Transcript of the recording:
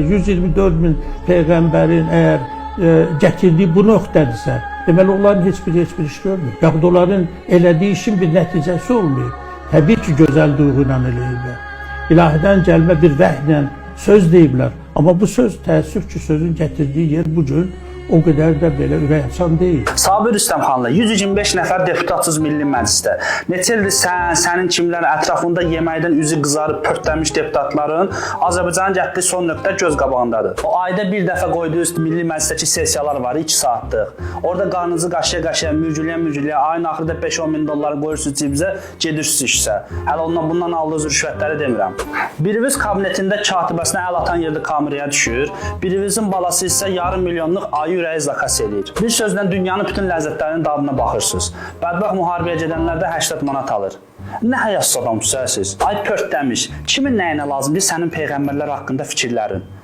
124 min Peyğəmbərin əgər gətirdiyi bu nöqtədirsə, deməli onların heç bir iş görmür. Yaxud onların elədiyi işin bir nəticəsi olmayıb. Təbii ki, gözəl duyğu ilə eləyiblər. İlahidən gəlmə bir vəhlə söz deyiblər. Amma bu söz təəssüf ki, sözün gətirdiyi yer bu gün o qədər də belə ürəkaçan deyil. Sabir Rüstəmxanlı, 125 nəfər deputatsız Milli Məclisdə. Neçə ildir sənin kimlər ətrafında yeməkdən üzü qızarıb pörtlənmiş deputatların Azərbaycanın gətirdiyi son nöqtə göz qabağındadır. O ayda bir dəfə qoyduğunuz Milli Məclisdəki sessiyalar var, 2 saatlıq. Orada qarnınızı qaşıya-qaşıya, mürgüləyə, ayın axırda 5-10 min dollar qoyursunuz cibinizə, gedirsiniz işsə. Hələ ondan bundan aldığınız rüşvətləri demirəm. Biriniz kabinetində katibəsinə əl atan yerdə kameraya düşür, birinizin balası isə yarım milyonluq ayı ürəyi zakas edir. Bir sözlə dünyanın bütün ləzzətlərinin dadına baxırsınız. Bədbəxt müharibəyə gedənlər də 80 manat alır. Nə həyatsız adamsınız siz? Ay pörtləmiş. Kimin nəyinə lazımdır sənin peyğəmbərlər haqqında fikirlərin?